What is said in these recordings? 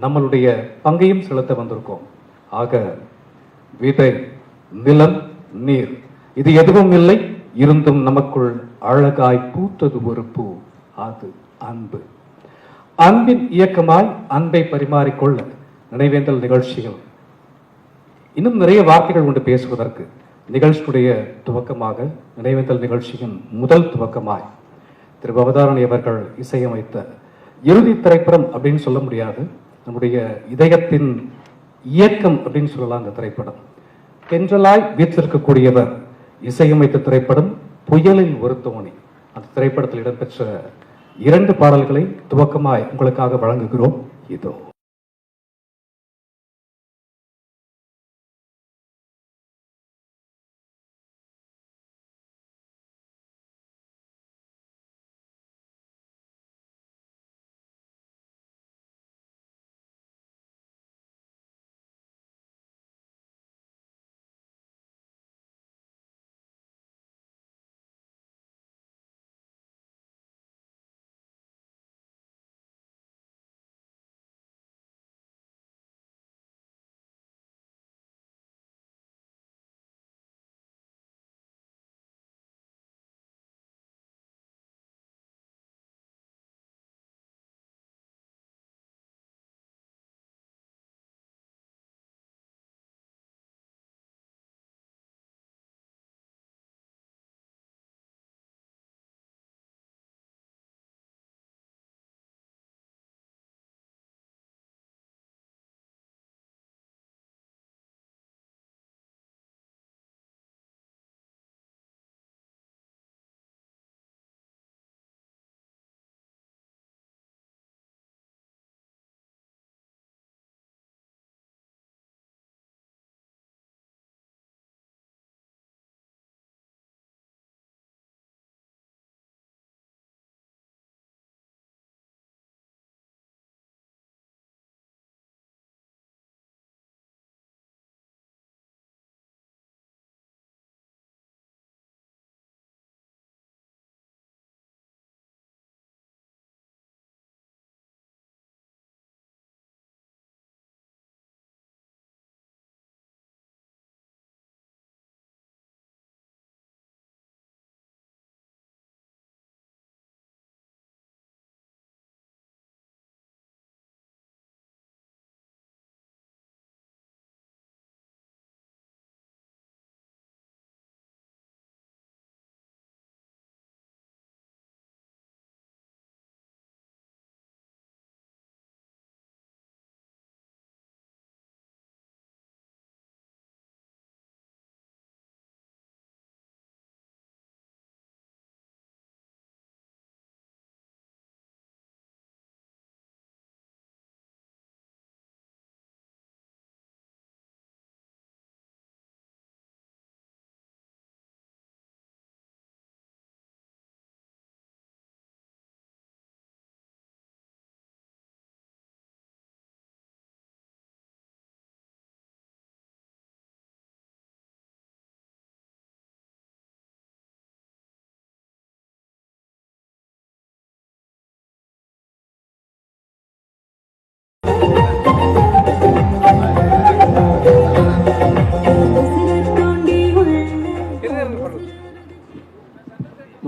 நம்மளுடைய பங்கையும் செலுத்த வந்திருக்கோம். ஆக விதை, நிலம், நீர் இது எதுவும் இல்லை, இருந்தும் நமக்குள் அழகாய் பூத்தது ஒரு பூ, அது அன்பு. அன்பின் இயக்கமாய் அன்பை பரிமாறிக்கொள்ள நினைவேந்தல் நிகழ்ச்சிகள். இன்னும் நிறைய வார்த்தைகள் உண்டு பேசுவதற்கு. நிகழ்ச்சியுடைய துவக்கமாக, நினைவேந்தல் நிகழ்ச்சியின் முதல் துவக்கமாய் திரு பவதாரணி அவர்கள் இசையமைத்த இறுதி திரைப்படம் அப்படின்னு சொல்ல முடியாது, நம்முடைய இதயத்தின் இயக்கம் அப்படின்னு சொல்லலாம். அந்த திரைப்படம் தென்றலாய் வீற்றிருக்கக்கூடியவர் இசையமைத்த திரைப்படம் புயலின் ஒரு தோணி. அந்த திரைப்படத்தில் இடம்பெற்ற 2 பாடல்களை துவக்கமாய் உங்களுக்காக வழங்குகிறோம். இதோ.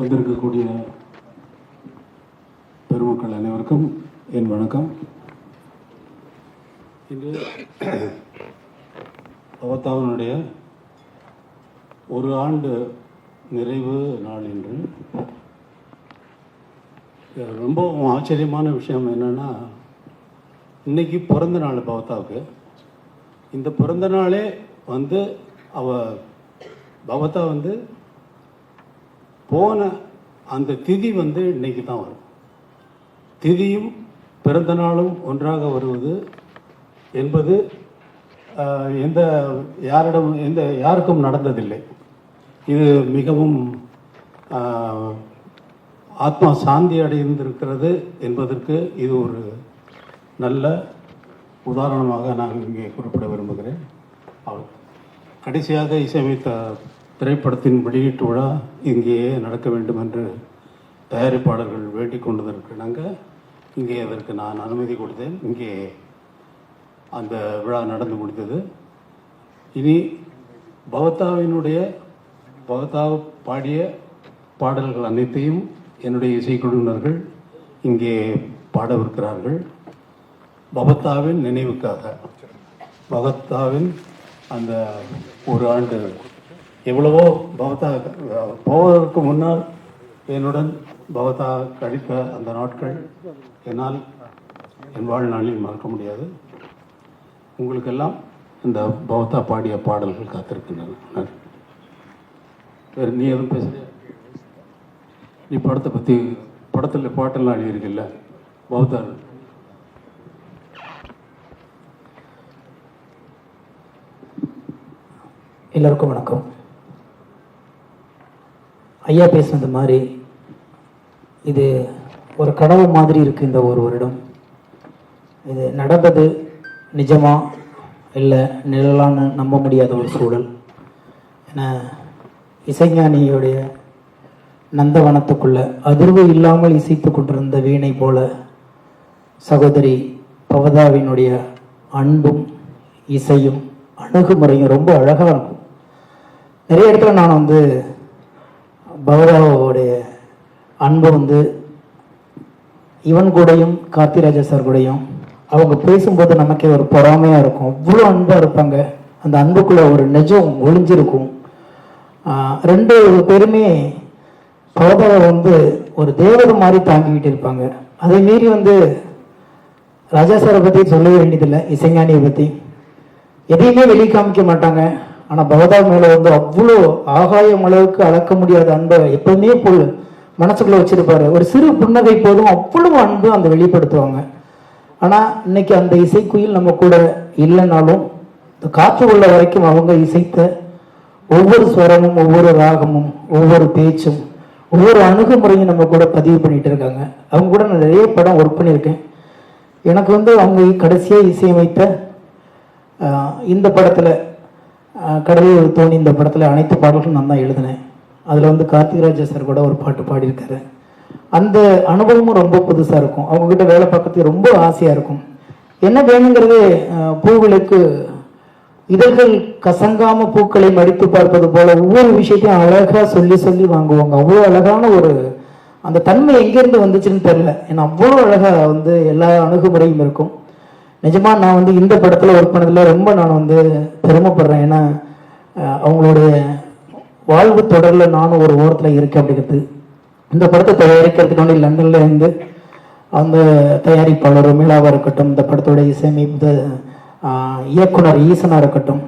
வந்திருக்கக்கூடிய பெருமக்கள் அனைவருக்கும் என் வணக்கம். இன்று அவதாரனுடைய 1 ஆண்டு நிறைவு நாள். இன்று ரொம்ப ஆச்சரியமான விஷயம் என்னென்னா, இன்னைக்கு பிறந்த நாள் பவதாவுக்கு. இந்த பிறந்த நாளே வந்து பவதா வந்து போன அந்த திதி வந்து இன்னைக்கு தான் வரும். திதியும் பிறந்த நாளும் ஒன்றாக வருவது என்பது யாருக்கும் நடந்ததில்லை. இது மிகவும் ஆத்மா சாந்தி அடைந்திருக்கிறது என்பதற்கு இது ஒரு நல்ல உதாரணமாக நான் இங்கே குறிப்பிட விரும்புகிறேன். கடைசியாக இசையமைத்த திரைப்படத்தின் வெளியீட்டு விழா இங்கேயே நடக்க வேண்டும் என்று தயாரிப்பாளர்கள் வேண்டிக் கொண்டதற்கு நாங்கள் இங்கே அதற்கு நான் அனுமதி கொடுத்தேன். இங்கே அந்த விழா நடந்து முடிந்தது. இனி பவதா பாடிய பாடல்கள் அனைத்தையும் என்னுடைய இசைக்குழுவினர்கள் இங்கே பாடவிருக்கிறார்கள். பவதாவின் நினைவுக்காக, பவதாவின் அந்த ஒரு ஆண்டு எவ்வளவோ பவதா போவதற்கு முன்னால் என்னுடன் பவதா கழித்த அந்த நாட்கள் என்னால் என் வாழ்நாளில் மறக்க முடியாது. உங்களுக்கெல்லாம் இந்த பவதா பாடிய பாடல்கள் காத்திருக்கின்றன. வேறு நீ எதுவும் பேசுறியா? நீ படத்தை பற்றி படத்தில் பாட்டெல்லாம் எழுதியிருக்கில்ல பவதா? எல்லோருக்கும் வணக்கம். ஐயா பேசுனது மாதிரி இது ஒரு கனவு மாதிரி இருக்குது. இந்த ஒரு வருடம் இது நடந்தது நிஜமா இல்லை நிழலான்னு நம்ப முடியாத ஒரு சூழல். ஏன்னா இசைஞானியுடைய நந்தவனத்துக்குள்ள அதிர்வு இல்லாமல் இசைத்து கொண்டிருந்த வீணை போல சகோதரி பவதாவினுடைய அன்பும் இசையும் அணுகுமுறையும் ரொம்ப அழகாக இருக்கும். நிறைய இடத்துல நான் பவதாவோடைய அன்பு இவன் கூடயும் கார்த்திராஜா சார் கூடயும் அவங்க பேசும்போது நமக்கே ஒரு பொறாமையாக இருக்கும். அவ்வளோ அன்பாக இருப்பாங்க. அந்த அன்புக்குள்ள ஒரு நிஜம் ஒளிஞ்சிருக்கும். ரெண்டு பேருமே பவதாவை ஒரு தேவதை மாதிரி தாங்கிக்கிட்டு இருப்பாங்க. அதே மீறி ராஜா சாரை பற்றி சொல்லவே வேண்டியதில்லை. இசைஞானியை பற்றி எதையுமே வெளியே காமிக்க மாட்டாங்க. ஆனால் பவதா மேலே அவ்வளோ ஆகாயம் அளவுக்கு அளக்க முடியாத அன்பை எப்பவுமே போல் மனசுக்குள்ளே வச்சிருப்பாரு. ஒரு சிறு புன்னகை போதும் அவ்வளவு அன்பு வெளிப்படுத்துவாங்க. ஆனால் இன்னைக்கு அந்த இசைக்குயில் நம்ம கூட இல்லைனாலும் இந்த காற்று உள்ள வரைக்கும் அவங்க இசைத்த ஒவ்வொரு ஸ்வரமும் ஒவ்வொரு ராகமும் ஒவ்வொரு பேச்சும் ஒவ்வொரு அணுகுமுறையும் நம்ம கூட பதிவு பண்ணிட்டு இருக்காங்க. அவங்க கூட நான் நிறைய படம் ஒர்க் பண்ணியிருக்கேன். எனக்கு அவங்க கடைசியாக இசையமைத்த இந்த படத்தில் கடலில் தோணி இந்த படத்தில் அனைத்து பாடல்களும் நான் தான் எழுதினேன். அதில் கார்த்திகராஜா சார் கூட ஒரு பாட்டு பாடியிருக்காரு. அந்த அனுபவமும் ரொம்ப புதுசாக இருக்கும். அவங்கக்கிட்ட வேலை பார்க்கறதுக்கு ரொம்ப ஆசையாக இருக்கும். என்ன வேணுங்கிறது பூவிலுக்கு இதழ்கள் கசங்காம பூக்களை மடித்து பார்ப்பது போல ஒவ்வொரு விஷயத்தையும் அழகாக சொல்லி சொல்லி வாங்குவாங்க. அவ்வளோ அழகான ஒரு அந்த தன்மை எங்கேருந்து வந்துச்சுன்னு தெரில. ஏன்னா அவ்வளோ அழகாக எல்லா அணுகுமுறையும் இருக்கும். நிஜமாக நான் இந்த படத்தில் ஒர்க் பண்ணதில் ரொம்ப நான் பெருமைப்படுறேன். ஏன்னா அவங்களுடைய வாழ்வு தொடரில் நானும் ஒரு ஓரத்தில் இருக்கேன் அப்படிங்கிறது. இந்த படத்தை தயாரிக்கிறதுக்கு லண்டன்ல இருந்து அந்த தயாரிப்பாளர் மீளாவாக இருக்கட்டும், இந்த படத்தோட இசையமைப்பு இயக்குனர் ஈசனாக இருக்கட்டும்,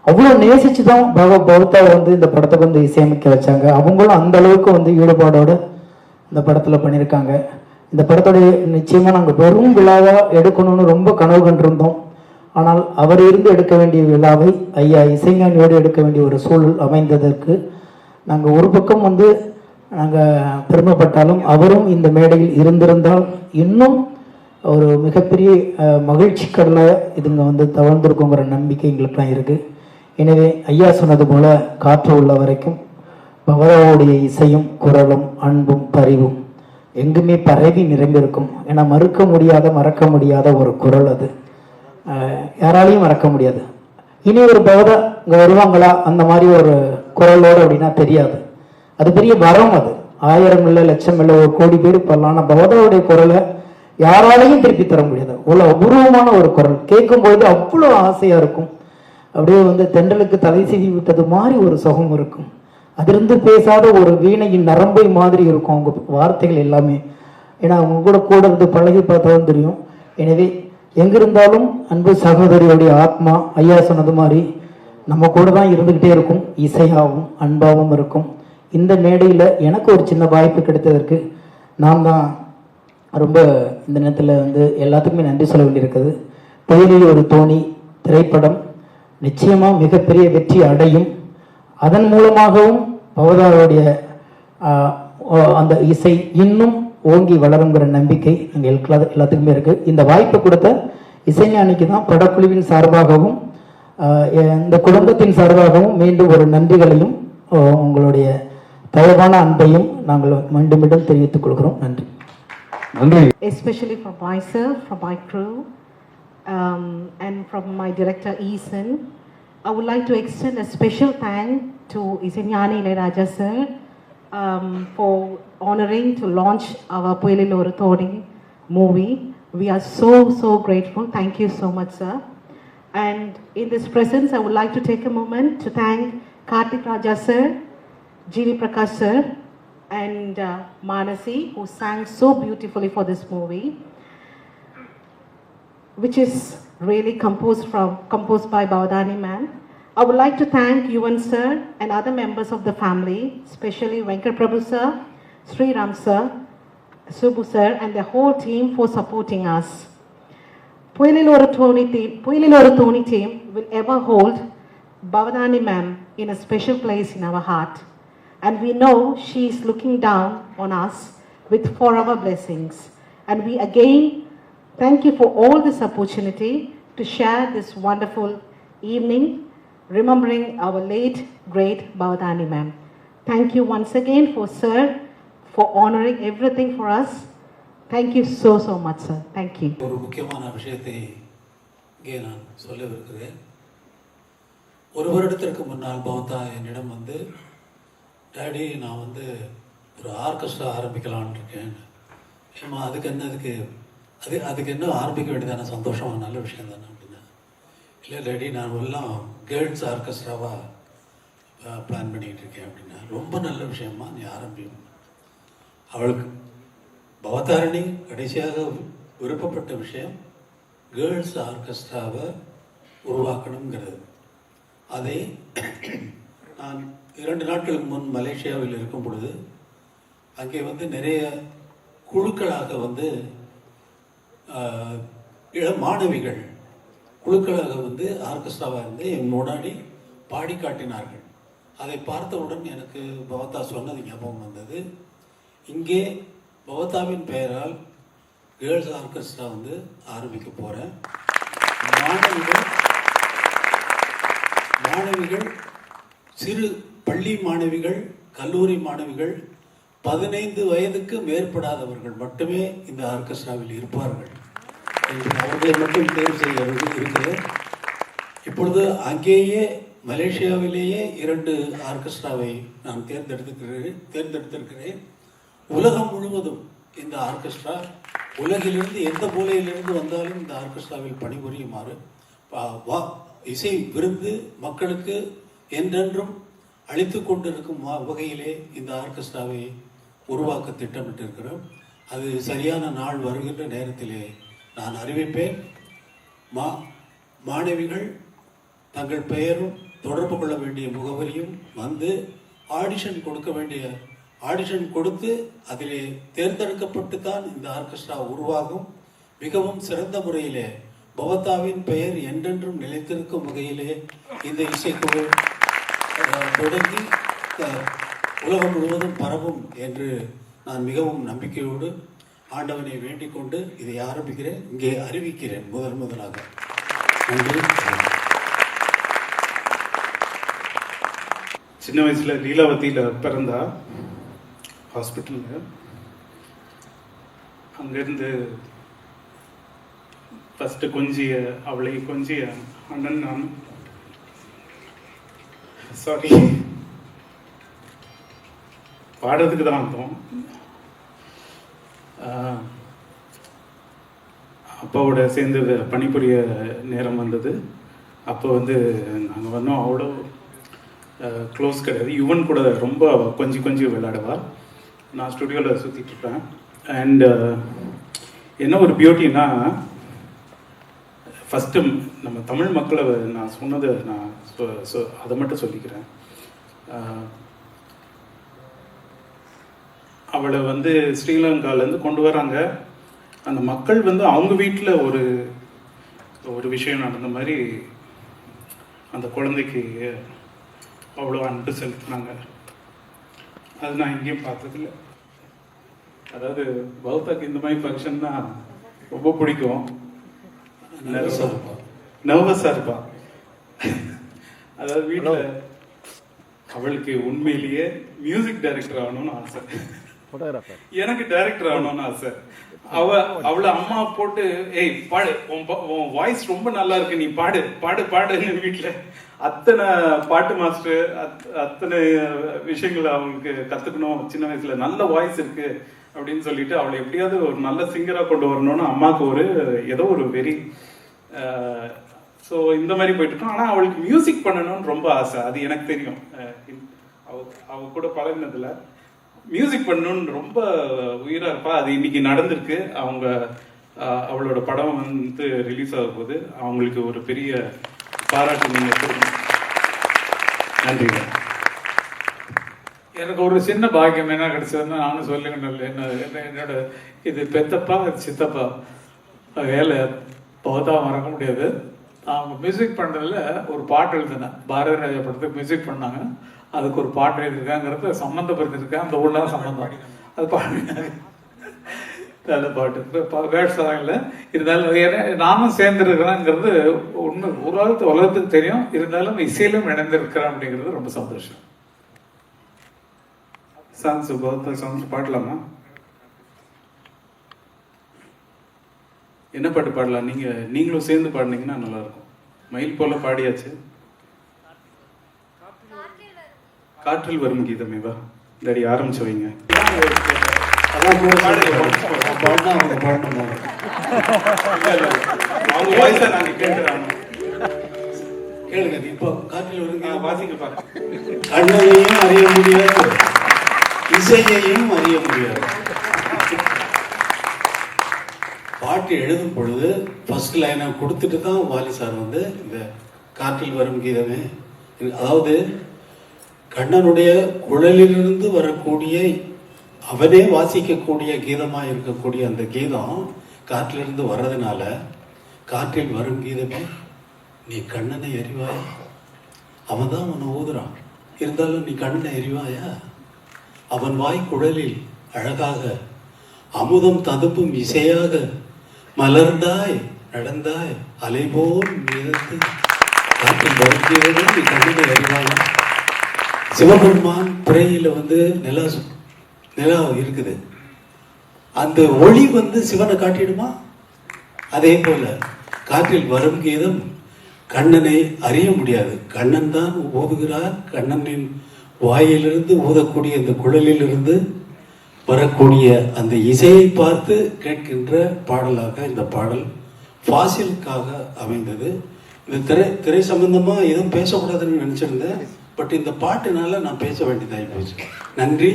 அவ்வளோ நேசிச்சு தான் பவதாவை இந்த படத்தை இசையமைக்க வச்சாங்க. அவங்களும் அந்த அளவுக்கு ஈடுபாடோட இந்த படத்தில் பண்ணியிருக்காங்க. இந்த படத்தோட நிச்சயமாக நாங்கள் வெறும் விழாவாக எடுக்கணும்னு ரொம்ப கனவு கண்டிருந்தோம். ஆனால் அவர் இருந்து எடுக்க வேண்டிய விழாவை ஐயா இசைஞானியோடு எடுக்க வேண்டிய ஒரு சூழல் அமைந்ததற்கு நாங்கள் ஒரு பக்கம் நாங்கள் பெருமைப்பட்டாலும் அவரும் இந்த மேடையில் இருந்திருந்தால் இன்னும் ஒரு மிகப்பெரிய மகிழ்ச்சி கடலை இதுங்க தவழ்ந்திருக்குங்கிற நம்பிக்கை எங்களுக்கெல்லாம் இருக்குது. எனவே ஐயா சொன்னது போல காற்று உள்ள வரைக்கும் பவதாவுடைய இசையும் குரலும் அன்பும் பரிவும் எங்குமே பரவி நிரம்பியிருக்கும். ஏன்னா மறக்க முடியாத ஒரு குரல் அது. யாராலையும் மறக்க முடியாது. இனி ஒரு பவதா இங்கே வருவாங்களா அந்த மாதிரி ஒரு குரலோடு அப்படின்னா தெரியாது. அது பெரிய வரம். அது 1000 இல்லை, லட்சம் இல்லை, 1 கோடி பேர் பண்ணலாம். ஆனால் பவதாவுடைய குரலை யாராலையும் திருப்பி தர முடியாது. அவ்வளோ அபூர்வமான ஒரு குரல். கேட்கும்போது அவ்வளோ ஆசையாக இருக்கும். அப்படியே தென்றலுக்கு தலை சீவி விட்டது மாதிரி ஒரு சுகம் இருக்கும். அதிலிருந்து பேசாத ஒரு வீணையின் நரம்பை மாதிரி இருக்கும் அவங்க வார்த்தைகள் எல்லாமே. ஏன்னா அவங்க கூட இருந்து பழகி பார்த்தாலும் தெரியும். எனவே எங்கிருந்தாலும் அன்பு சகோதரியுடைய ஆத்மா ஐயா சொன்னது மாதிரி நம்ம கூட தான் இருந்துக்கிட்டே இருக்கும். இசையாகவும் அன்பாகவும் இருக்கும். இந்த மேடையில் எனக்கு ஒரு சின்ன வாய்ப்பு கிடைத்ததற்கு நான் தான் ரொம்ப இந்த நேரத்தில் எல்லாத்துக்குமே நன்றி சொல்ல வேண்டியிருக்குது. புயலில் ஒரு தோணி திரைப்படம் நிச்சயமாக மிகப்பெரிய வெற்றி அடையும். அதன் மூலமாகவும் பவதாவுடைய அந்த இசை இன்னும் ஓங்கி வளருங்கிற நம்பிக்கை எங்கள் எல்லாத்துக்குமே இருக்குது. இந்த வாய்ப்பு கொடுத்த இசைஞானிக்கு தான் படக்குழுவின் சார்பாகவும் இந்த குடும்பத்தின் சார்பாகவும் மீண்டும் ஒரு நன்றிகளையும் உங்களுடைய தயவான அன்பையும் நாங்கள் மீண்டும் மீண்டும் தெரிவித்துக் கொள்கிறோம். நன்றி. நன்றி. Especially from myself, from my crew, and from my director Eason. I would like to extend a special thank to Isinyani Ilaiyaraaja sir for honoring to launch our Puyalil Oru Thodi movie. We are so grateful. Thank you so much, sir. And in this presence, I would like to take a moment to thank Karthik Raja sir, G.V. Prakash sir, and Manasi, who sang so beautifully for this movie, which is really composed by Bhavadani ma'am. I would like to thank Yuvan sir and other members of the family, especially Venkat Prabhu sir, Sri Ram sir, Subbu sir, and the whole team for supporting us. Puyalil Oru Thoni team will ever hold Bhavadani ma'am in a special place in our heart. And we know she is looking down on us with forever blessings. And we again thank you for all this opportunity to share this wonderful evening, remembering our late, great Bhavadani ma'am. Thank you once again for honoring everything for us. Thank you so much, sir. Thank you. ஒரு முக்கியமான விஷயத்தை இங்கே நான் சொல்லவிருக்கிறேன். ஒரு வருடத்திற்கு முன்னால் பவதா என்னிடம் வந்து, டாடி நான் வந்து ஒரு ஆர்கெஸ்ட்ரா ஆரம்பிக்கலான்னு இருக்கேன். ஏமா அதுக்கு என்ன ஆரம்பிக்க வேண்டியதான சந்தோஷம், நல்ல விஷயம் தானே அப்படின்னா. இல்லை டாடி நான் எல்லாம் கேர்ள்ஸ் ஆர்கெஸ்ட்ராவாக பிளான் பண்ணிக்கிட்டு இருக்கேன் அப்படின்னா. ரொம்ப நல்ல விஷயமா, நீ ஆரம்பியும். அவளுக்கு பவதாரணி கடைசியாக விருப்பப்பட்ட விஷயம் கேர்ள்ஸ் ஆர்கெஸ்ட்ராவை உருவாக்கணுங்கிறது. அதை நான் 2 நாட்களுக்கு முன் மலேசியாவில் இருக்கும் பொழுது அங்கே வந்து நிறைய குழுக்களாக வந்து இளம் மாணவிகள் குழுக்களாக வந்து ஆர்கெஸ்ட்ராவாக இருந்து என் முன்னாடி பாடி காட்டினார்கள். அதை பார்த்தவுடன் எனக்கு பவதா சொன்னது ஞாபகம் வந்தது. இங்கே பவதாவின் பெயரால் கேர்ள்ஸ் ஆர்கெஸ்ட்ரா வந்து ஆரம்பிக்க போகிறேன். மாணவிகள் சிறு பள்ளி மாணவிகள், கல்லூரி மாணவிகள், 15 வயதுக்கு மேற்படாதவர்கள் மட்டுமே இந்த ஆர்கெஸ்ட்ராவில் இருப்பார்கள் என்று அவர்களை மட்டும் தேர்வு செய்ய இருக்கிறேன். இப்பொழுது அங்கேயே மலேசியாவிலேயே 2 ஆர்கெஸ்ட்ராவை நான் தேர்ந்தெடுத்திருக்கிறேன். உலகம் முழுவதும் இந்த ஆர்கெஸ்ட்ரா, உலகிலிருந்து எந்த மூலையிலிருந்து வந்தாலும் இந்த ஆர்கெஸ்ட்ராவில் பணிபுரியுமாறு இசை விருந்து மக்களுக்கு என்றென்றும் அளித்து கொண்டிருக்கும் வகையிலே இந்த ஆர்கெஸ்ட்ராவை உருவாக்க திட்டமிட்டிருக்கிறோம். அது சரியான நாள் வருகின்ற நேரத்திலே நான் அறிவிப்பேன். மாணவிகள் தங்கள் பெயரும் தொடர்பு கொள்ள வேண்டிய முகவரியும் வந்து ஆடிஷன் கொடுத்து அதிலே தேர்ந்தெடுக்கப்பட்டு தான் இந்த ஆர்கெஸ்ட்ரா உருவாகும். மிகவும் சிறந்த முறையிலே பவதாவின் பெயர் என்றென்றும் நிலைத்திருக்கும் வகையிலே இந்த இசைக்குழு தொடங்கி உலகம் முழுவதும் பரவும் என்று நான் மிகவும் நம்பிக்கையோடு ஆண்டவனை வேண்டிக் கொண்டு இதை ஆரம்பிக்கிறேன், இங்கே அறிவிக்கிறேன் முதலாக. நன்றி. சின்ன வயசில் லீலாவதியில் பிறந்தா ஹாஸ்பிட்டலில். அங்கேருந்து ஃபஸ்ட்டு அவளை கொஞ்சிய அண்ணன் நான். சாரி, பாடுறதுக்கு தான் வந்தோம். அப்பாவோட சேர்ந்து பணிபுரிய நேரம் வந்தது. அப்போ வந்து நாங்கள் வந்தோம். அவ்வளோ க்ளோஸ் கிடையாது. யுவன் கூட ரொம்ப கொஞ்சி விளையாடுவா. நான் ஸ்டுடியோவில் சுற்றிட்டு இருப்பேன். அண்ட் என்ன ஒரு பியூட்டின்னா, ஃபஸ்ட்டு நம்ம தமிழ் மக்களை நான் சொன்னதை நான் அதை மட்டும் சொல்லிக்கிறேன். அவளை வந்து ஸ்ரீலங்காலேருந்து கொண்டு வராங்க. அந்த மக்கள் வந்து அவங்க வீட்டில் ஒரு விஷயம் நடந்த மாதிரி அந்த குழந்தைக்கு அவ்வளோ அன்பு செலுத்தினாங்க. அது நான் எங்கேயும் பார்த்ததில்லை. அதாவது பௌத்தாக்கு இந்த மாதிரி ஃபங்க்ஷன் தான் ரொம்ப பிடிக்கும். நர்வஸாக இருப்பா. அதாவது வீட்டில் அவளுக்கு உண்மையிலேயே மியூசிக் டைரக்டர் ஆகணும்னு ஆசை. எனக்கு டைரக்டர் ஆகணும்னு ஆசை. அவளை அம்மா போட்டு ஏய் பாடு, உன் வாய்ஸ் ரொம்ப நல்லா இருக்கு, நீ பாடு பாடு பாடுன்னு வீட்டுல அத்தனை பாட்டு மாஸ்டர் அத்தனை விஷயங்களை அவங்களுக்கு கத்துக்கணும். சின்ன வயசுல நல்ல வாய்ஸ் இருக்கு அப்படின்னு சொல்லிட்டு அவளை எப்படியாவது ஒரு நல்ல சிங்கரா கொண்டு வரணும்னு அம்மாவுக்கு ஒரு ஏதோ ஒரு வெறி. ஸோ இந்த மாதிரி போயிட்டு இருக்கோம். ஆனால் அவளுக்கு மியூசிக் பண்ணணும்னு ரொம்ப ஆசை. அது எனக்கு தெரியும். அவ கூட பழகினதுல மியூசிக் பண்ணணும்னு ரொம்ப உயிரா இருப்பா. அது இன்னைக்கு நடந்திருக்கு. அவளோட படம் வந்து ரிலீஸ் ஆக போகுது. அவங்களுக்கு ஒரு பெரிய பாராட்டு நீங்க கொடுக்கணும். நன்றிங்க. எனக்கு ஒரு சின்ன பாக்கியம் என்ன கிடைச்சதுன்னா, நானும் சொல்லுங்க, என்னோட இது பெத்தப்பா சித்தப்பா வேலை பௌதா மறக்க முடியாது. அவங்க மியூசிக் பண்ணுறதுல ஒரு பாட்டு எழுதினேன். பாரதி ராஜா படத்துக்கு மியூசிக் பண்ணாங்க. அதுக்கு ஒரு பாட்டு எழுதியிருக்காங்கிறத சம்மந்தப்படுத்திருக்கேன். அந்த ஊர்லாம் சம்மந்தம் அது பாடினாங்க. நல்ல பாட்டு வேர்ட்ஸ் இல்லை இருந்தாலும் நானும் சேர்ந்துருக்கிறேங்கிறது உண்மை உலகத்துக்கு தெரியும். இருந்தாலும் இசையிலும் இணைந்திருக்கிறேன் அப்படிங்கிறது ரொம்ப சந்தோஷம். சாங்ஸ் சாங்ஸ் பாடலாமா? என்ன பாட்டு பாடலாம்? நீங்களும் சேர்ந்து பாடினீங்கன்னா நல்லா இருக்கும். மயில் போல பாடியாச்சு. காற்றில் வரும் கீதமேவா டேடி ஆரம்பிச்சு வைங்க. அவங்க வாய்ஸை நாங்க கேட்கிறோம். கேளுங்க. இப்போ காற்றில் வரும் வாசிக்க பாருங்க. கண்ணனையும் அறிய முடியாது, இசையையும் அறிய முடியாது. பாட்டு எழுதும் பொழுது ஃபர்ஸ்ட் லைனை கொடுத்துட்டு தான் வாலி சார் வந்து இந்த காற்றில் வரும் கீதமே, அதாவது கண்ணனுடைய குழலிலிருந்து வரக்கூடிய அவனே வாசிக்கக்கூடிய கீதமாக இருக்கக்கூடிய அந்த கீதம் காற்றிலிருந்து வர்றதுனால காற்றில் வரும் கீதமே நீ கண்ணனை அறிவாயா, அவன் தான் அவனை ஊதுறான், இருந்தாலும் நீ கண்ணனை அறிவாயா, அவன் வாய் குழலில் அழகாக அமுதம் ததும்பும் இசையாக மலர்ந்தாய் நடந்தாய் அலைபோல் மிதந்து காற்றில் வருகிறது நீ கண்ணனை அறிவாயா. சிவபெருமான் பிறையில வந்து நிலா இருக்குது, அந்த ஒளி வந்து சிவனை காட்டிடுமா? அதே போல காற்றில் வரும் கீதம் கண்ணனை அறிய முடியாது. கண்ணன் தான் ஊதுகிறார். கண்ணனின் வாயிலிருந்து ஊதக்கூடிய அந்த குழலிலிருந்து வரக்கூடிய அந்த இசையை பார்த்து கேட்கின்ற பாடலாக இந்த பாடல் ஃபாசிலுக்காக அமைந்தது. இந்த திரை சம்பந்தமா எதுவும் பேசக்கூடாதுன்னு நினைச்சிருந்தேன். பட் இந்த பாட்டுனால நான் பேச வேண்டியதாகி போச்சு. நன்றி.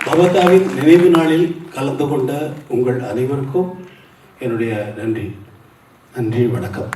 பவதாவின் நினைவு நாளில் கலந்து கொண்ட உங்கள் அனைவருக்கும் என்னுடைய நன்றி. நன்றி, வணக்கம்.